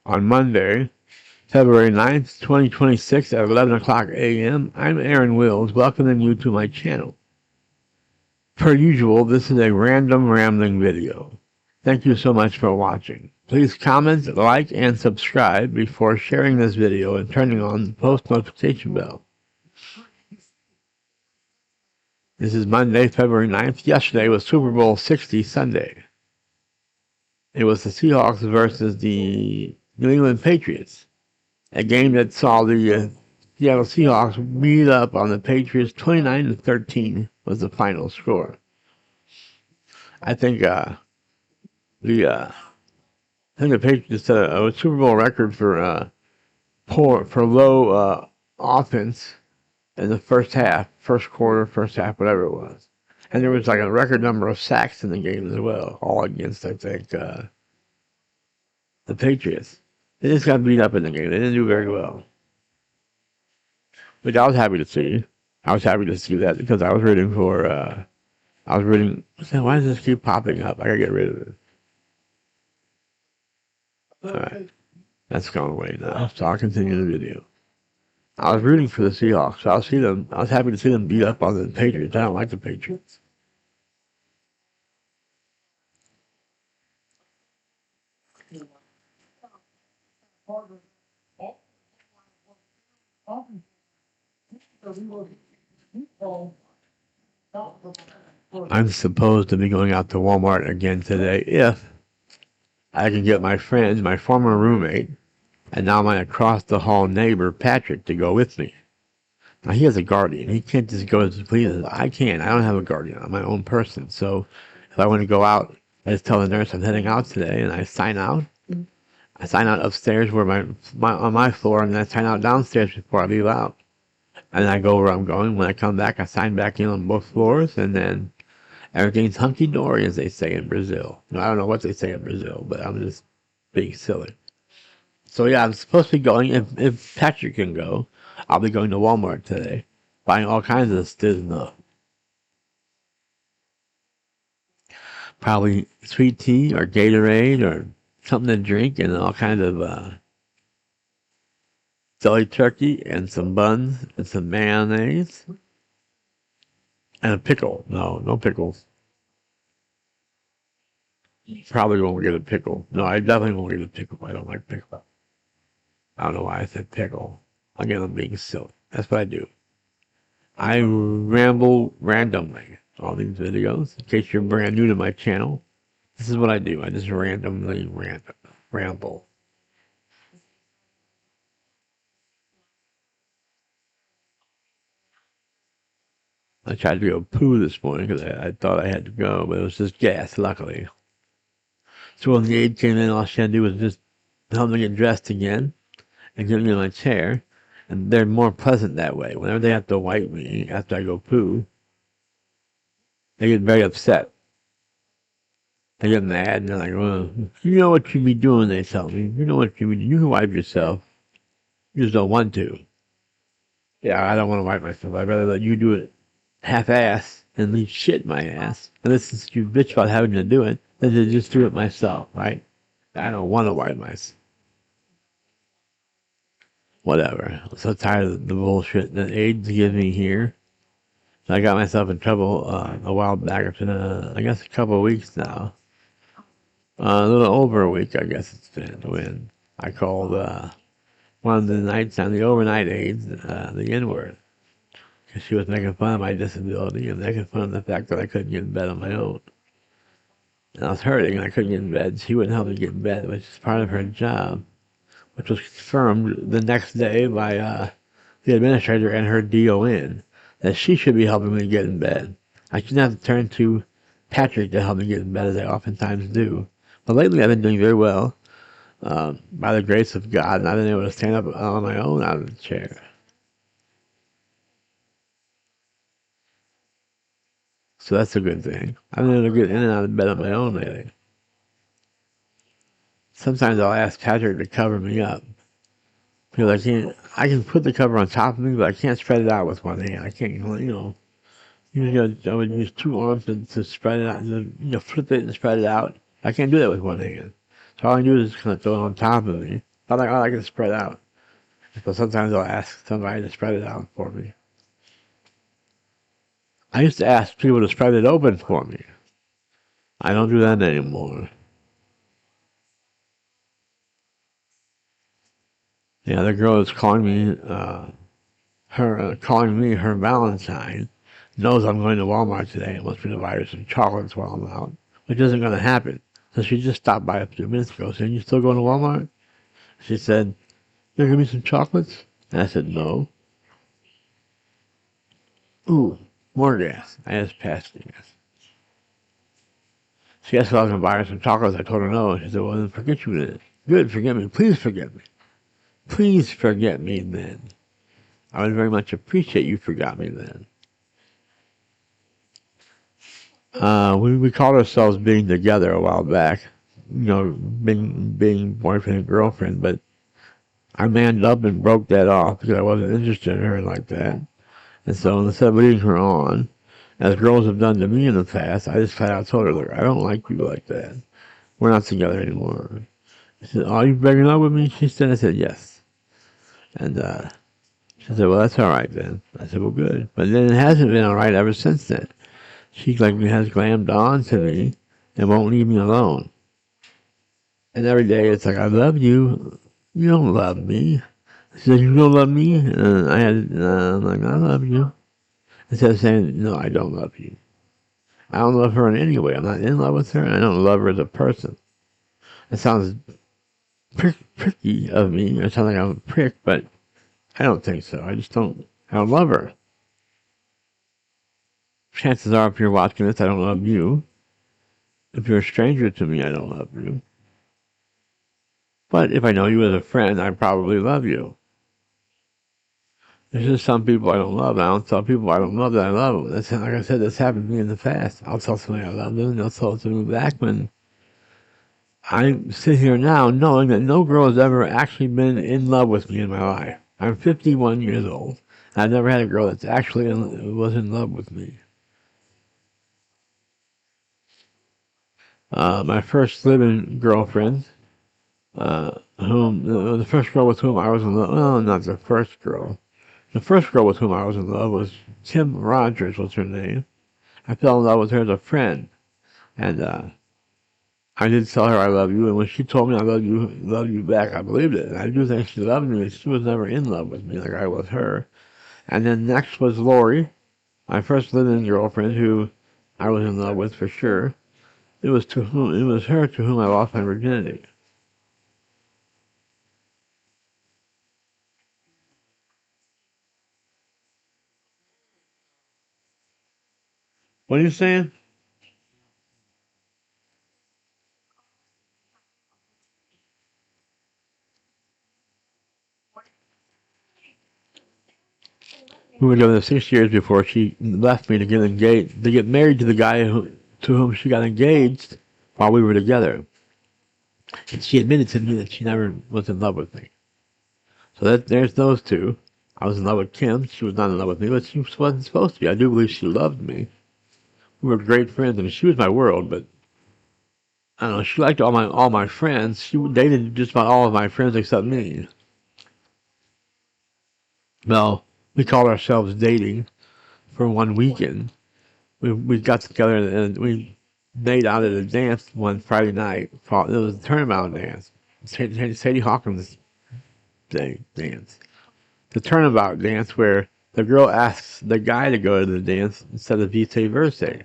on Monday, February 9th, 2026 at 11 o'clock a.m. I'm Aaron Wills, welcoming you to my channel. Per usual, this is a random rambling video. Thank you so much for watching. Please comment, like, and subscribe before sharing this video and turning on the post notification bell. This is Monday, February 9th. Yesterday was Super Bowl 60 Sunday. It was the Seahawks versus the New England Patriots. A game that saw the Seattle Seahawks beat up on the Patriots 29-13 was the final score. I think the Patriots set a Super Bowl record for low offense in the first half, first quarter, first half, whatever it was. And there was like a record number of sacks in the game as well, all against, I think, the Patriots. They just got beat up in the game. They didn't do very well. Which I was happy to see. I was happy to see that because I was rooting for, why does this keep popping up? I gotta get rid of it. Alright. That's gone away now, so I'll continue the video. I was rooting for the Seahawks, so I was happy to see them beat up on the Patriots. I don't like the Patriots. I'm supposed to be going out to Walmart again today if I can get my friends, my former roommate, and now my across the hall neighbor, Patrick, to go with me. Now, he has a guardian. He can't just go as he pleases. I can't. I don't have a guardian. I'm my own person. So if I want to go out, I just tell the nurse I'm heading out today, and I sign out. I sign out upstairs where on my floor, and then I sign out downstairs before I leave out. And I go where I'm going. When I come back, I sign back in on both floors, and then everything's hunky-dory, as they say in Brazil. I don't know what they say in Brazil, but I'm just being silly. So yeah, I'm supposed to be going. If Patrick can go, I'll be going to Walmart today, buying all kinds of stuff. Probably sweet tea or Gatorade or something to drink, and all kinds of deli turkey and some buns and some mayonnaise and a pickle. No pickles. Probably won't get a pickle. No, I definitely won't get a pickle. I don't like pickle. I don't know why I said pickle. Again, I'm being silly. That's what I do. I ramble randomly all these videos. In case you're brand new to my channel, this is what I do. I just randomly ramble. I tried to go poo this morning because I thought I had to go, but it was just gas, luckily. So when the aide came in, all she had to do was just help me get dressed again and get me in my chair. And they're more pleasant that way. Whenever they have to wipe me after I go poo, they get very upset. They get mad and they're like, well, you know what you be doing, they tell me. You know what you be doing. You can wipe yourself. You just don't want to. Yeah, I don't want to wipe myself. I'd rather let you do it half-ass and leave shit in my ass. And since you bitch about having to do it, then to just do it myself, right? I don't want to wipe myself. Whatever. I'm so tired of the bullshit that aides give me here. So I got myself in trouble a while back. It's been, I guess, a couple of weeks now. A little over a week, I guess it's been, when I called one of the nights on the overnight aides the N-word. Because she was making fun of my disability and making fun of the fact that I couldn't get in bed on my own. And I was hurting and I couldn't get in bed. She wouldn't help me get in bed, which is part of her job, which was confirmed the next day by the administrator and her DON, that she should be helping me get in bed. I shouldn't have to turn to Patrick to help me get in bed, as I oftentimes do. But lately I've been doing very well, by the grace of God, and I've been able to stand up on my own out of the chair. So that's a good thing. I've been able to get in and out of bed on my own lately. Sometimes I'll ask Patrick to cover me up. Because I can put the cover on top of me, but I can't spread it out with one hand. I can't, usually I would use two arms to spread it out, flip it and spread it out. I can't do that with one hand. So all I do is kind of throw it on top of me, I like it spread out. So sometimes I'll ask somebody to spread it out for me. I used to ask people to spread it open for me. I don't do that anymore. The other girl is calling me, her Valentine. Knows I'm going to Walmart today and wants me to buy her some chocolates while I'm out, which isn't going to happen. So she just stopped by a few minutes ago saying, "You still going to Walmart?" She said, "You give me some chocolates?" And I said, "No." Ooh, more gas. I just passed the gas. She asked if I was going to buy her some chocolates. I told her no. She said, "Well, then forget you then." Good, forget me. Please forget me. Please forget me then. I would very much appreciate you forgot me then. We called ourselves being together a while back, being boyfriend and girlfriend, but I manned up and broke that off because I wasn't interested in her like that. And so instead of leading her on, as girls have done to me in the past, I just flat out told her, "Look, I don't like you like that. We're not together anymore." She said, "Are you breaking up with me?" She said, I said, "Yes." And she said, "Well, that's all right then." I said, "Well, good." But then it hasn't been all right ever since then. She has glammed on to me and won't leave me alone. And every day it's like, "I love you." "You don't love me." She said, "You don't love me?" And I'm like, "I love you." Instead of saying, "No, I don't love you." I don't love her in any way. I'm not in love with her, and I don't love her as a person. It sounds pricky of me. It sounds like I'm a prick, but I don't think so. I don't love her. Chances are, if you're watching this, I don't love you. If you're a stranger to me, I don't love you. But if I know you as a friend, I probably love you. There's just some people I don't love. I don't tell people I don't love that I love them. That's, like I said, that's happened to me in the past. I'll tell somebody I love them, and they'll tell it to me back when I sit here now knowing that no girl has ever actually been in love with me in my life. I'm 51 years old. I've never had a girl that's actually was in love with me. My first living girlfriend, the first girl with whom I was in love, well, not the first girl. The first girl with whom I was in love was Kim Rogers, was her name. I fell in love with her as a friend. And I did tell her I love you, and when she told me I love you back, I believed it. And I do think she loved me, but she was never in love with me like I was her. And then next was Lori, my first living girlfriend, who I was in love with for sure. It was her to whom I lost my virginity. What are you saying? We were together 6 years before she left me to get engaged, to get married to the guy to whom she got engaged while we were together. And she admitted to me that she never was in love with me. So there's those two. I was in love with Kim. She was not in love with me, but she wasn't supposed to be. I do believe she loved me. We were great friends, and she was my world. But I don't know. She liked all my friends. She dated just about all of my friends except me. Well, we called ourselves dating for one weekend. We got together and we made out at a dance one Friday night. It was a turnabout dance. Sadie Hawkins dance. The turnabout dance where the girl asks the guy to go to the dance instead of vice versa.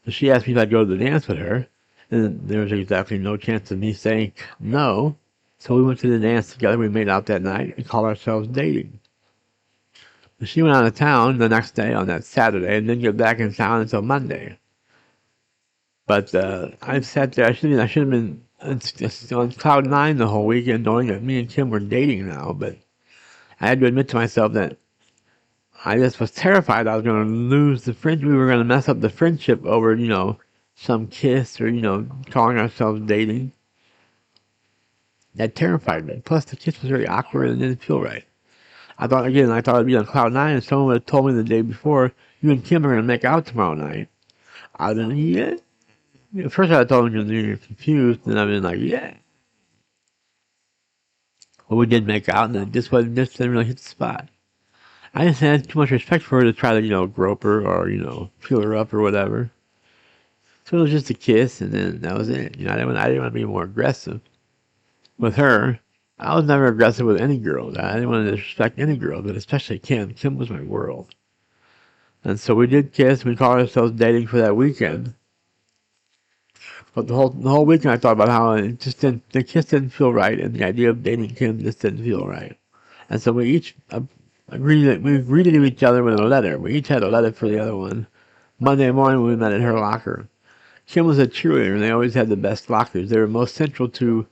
So she asked me if I'd go to the dance with her, and there was exactly no chance of me saying no. So we went to the dance together. We made out that night and called ourselves dating. She went out of town the next day on that Saturday and didn't get back in town until Monday. But I sat there. I should have been on cloud nine the whole weekend, knowing that me and Kim were dating now. But I had to admit to myself that I just was terrified I was going to lose the friendship. We were going to mess up the friendship over, some kiss or, calling ourselves dating. That terrified me. Plus, the kiss was very awkward and didn't feel right. I thought I'd be on cloud nine, and someone would have told me the day before, "You and Kim are going to make out tomorrow night." I'd been, yeah. At first, I told him you're confused, and I've been like, yeah. But we did make out, and it just didn't really hit the spot. I just had too much respect for her to try to, grope her or, feel her up or whatever. So it was just a kiss, and then that was it. I didn't want to be more aggressive with her. I was never aggressive with any girl. I didn't want to disrespect any girl, but especially Kim. Kim was my world. And so we did kiss. We called ourselves dating for that weekend. But the whole weekend I thought about how the kiss didn't feel right, and the idea of dating Kim just didn't feel right. And so we each agreed to each other with a letter. We each had a letter for the other one. Monday morning we met at her locker. Kim was a cheerleader, and they always had the best lockers. They were most central to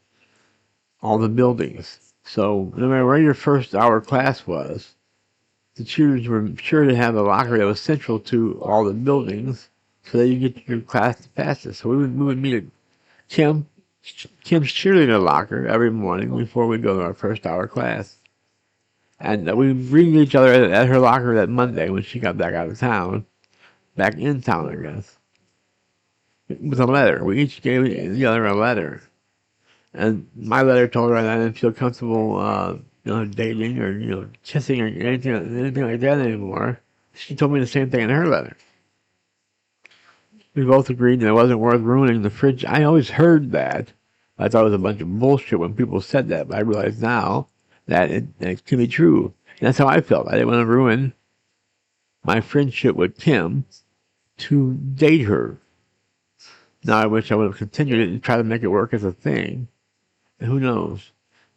all the buildings. So no matter where your first hour class was, the cheerleaders were sure to have a locker that was central to all the buildings, so that you get to your class the fastest. So we would meet at Kim's cheerleader locker every morning before we go to our first hour class. And we greeted each other at her locker that Monday when she got back out of town. Back in town, I guess. With a letter. We each gave the other a letter. And my letter told her that I didn't feel comfortable, dating or, kissing or anything like that anymore. She told me the same thing in her letter. We both agreed that it wasn't worth ruining the fridge. I always heard that. I thought it was a bunch of bullshit when people said that, but I realize now that it can be true. And that's how I felt. I didn't want to ruin my friendship with Kim to date her. Now I wish I would have continued it and tried to make it work as a thing. And who knows?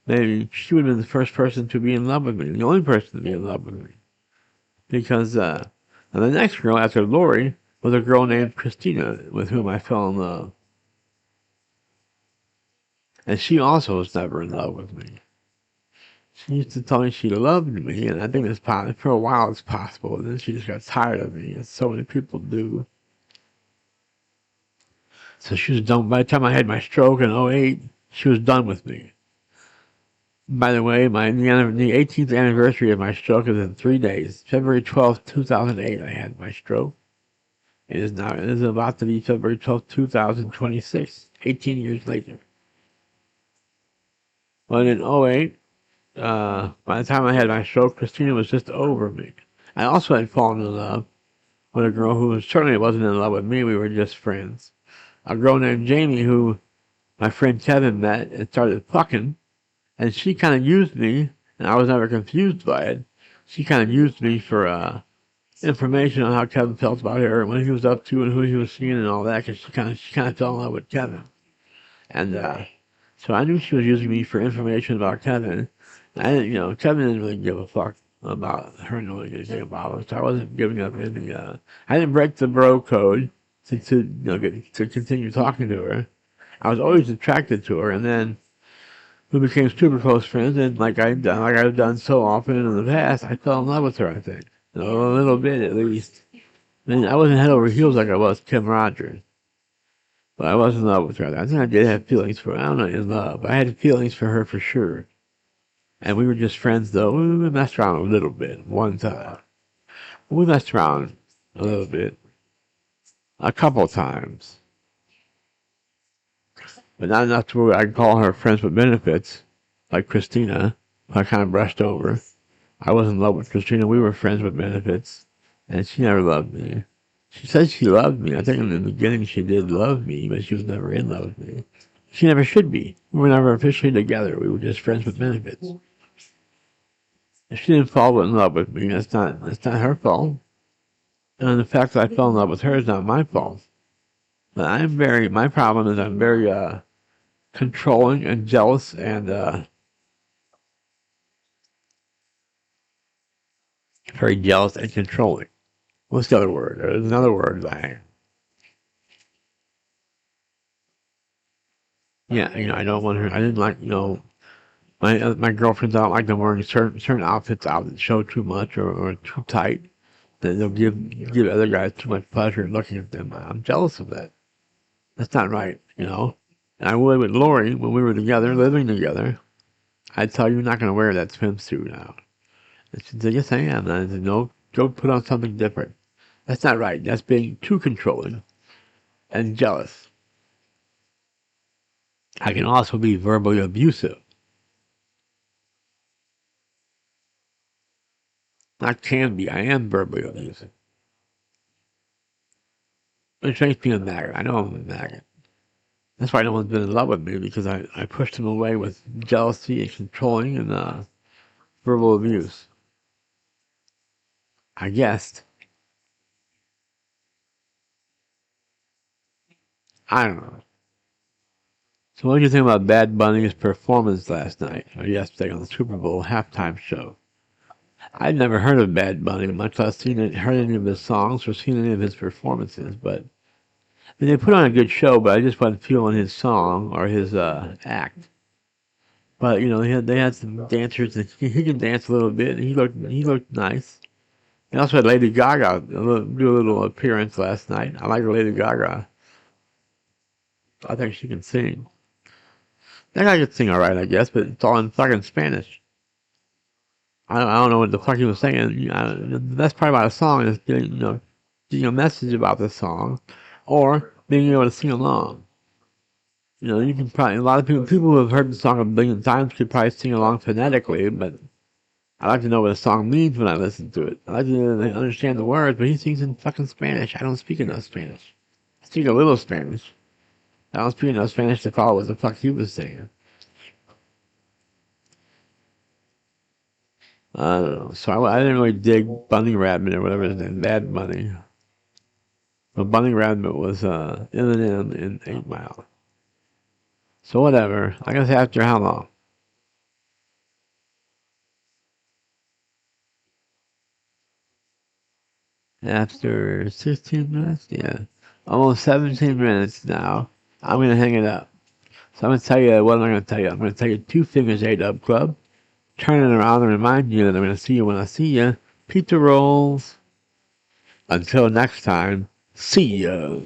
Maybe she would have been the first person to be in love with me, the only person to be in love with me. Because the next girl after Lori was a girl named Christina, with whom I fell in love. And she also was never in love with me. She used to tell me she loved me, and I think it's possible. For a while it's possible, and then she just got tired of me, as so many people do. So she was done. By the time I had my stroke in 2008, she was done with me. By the way, the 18th anniversary of my stroke is in 3 days. February 12th, 2008, I had my stroke. It is about to be February 12th, 2026, 18 years later. But in 2008, by the time I had my stroke, Christina was just over me. I also had fallen in love with a girl who certainly wasn't in love with me. We were just friends. A girl named Jamie who my friend Kevin met and started fucking. And she kind of used me, and I was never confused by it. She kind of used me for information on how Kevin felt about her and what he was up to and who he was seeing and all that, because she kind of fell in love with Kevin. And so I knew she was using me for information about Kevin. I didn't, Kevin didn't really give a fuck about her knowing anything about her, so I wasn't giving up any. I didn't break the bro code to continue talking to her. I was always attracted to her, and then we became super close friends, and like I've done so often in the past, I fell in love with her, I think. A little bit, at least. I mean, I wasn't head over heels like I was Kim Rogers. But I was in love with her. I think I did have feelings for her. I don't know, in love. I had feelings for her for sure. And we were just friends, though. We messed around a little bit, one time. We messed around a little bit. A couple times. But not enough to where I can call her friends with benefits, like Christina, who I kind of brushed over. I was in love with Christina. We were friends with benefits. And she never loved me. She said she loved me. I think in the beginning she did love me, but she was never in love with me. She never should be. We were never officially together. We were just friends with benefits. If she didn't fall in love with me, that's not her fault. And the fact that I fell in love with her is not my fault. But my problem is I'm very controlling and jealous and very jealous and controlling. What's the other word? There's another word. Yeah, I don't want her. I didn't like, my girlfriends. I don't like them wearing certain outfits out that show too much or too tight. That they'll give other guys too much pleasure looking at them. I'm jealous of that. That's not right, And I would with Lori when we were together, living together. I'd tell you, you're not going to wear that swimsuit now. And she'd say, yes, I am. And I said, no, go put on something different. That's not right. That's being too controlling and jealous. I can also be verbally abusive. Not can be, I am verbally abusive. Which makes me a maggot. I know I'm a maggot. That's why no one's been in love with me, because I pushed them away with jealousy and controlling and verbal abuse. I guessed. I don't know. So what do you think about Bad Bunny's performance last night, or yesterday on the Super Bowl halftime show? I'd never heard of Bad Bunny, much less heard any of his songs or seen any of his performances, but I mean, they put on a good show, but I just wasn't feeling his song or his act. But you know, they had some dancers, and he can dance a little bit, and he looked nice. They also had Lady Gaga do a little appearance last night. I like Lady Gaga. I think she can sing. That guy could sing all right, I guess, but it's all in fucking Spanish. I don't know what the fuck he was saying. The best part about a song is getting a message about the song, or being able to sing along. You know, you can probably, a lot of people who have heard the song a billion times could probably sing along phonetically, but I like to know what a song means when I listen to it. I like to understand the words, but he sings in fucking Spanish. I don't speak enough Spanish. I speak a little Spanish. I don't speak enough Spanish to follow what the fuck he was saying. I don't know. So I didn't really dig Bunny Rabbit or whatever his name, Bad Bunny. But Bunny Rabbit was Eminem in 8 Mile. So whatever. I guess after how long? After 16 minutes? Yeah. Almost 17 minutes now. I'm going to hang it up. So I'm going to tell you what I'm going to tell you. I'm going to tell you 2 Fingers 8 Up Club. Turn it around and remind you that I'm going to see you when I see you. Pizza rolls. Until next time, see ya.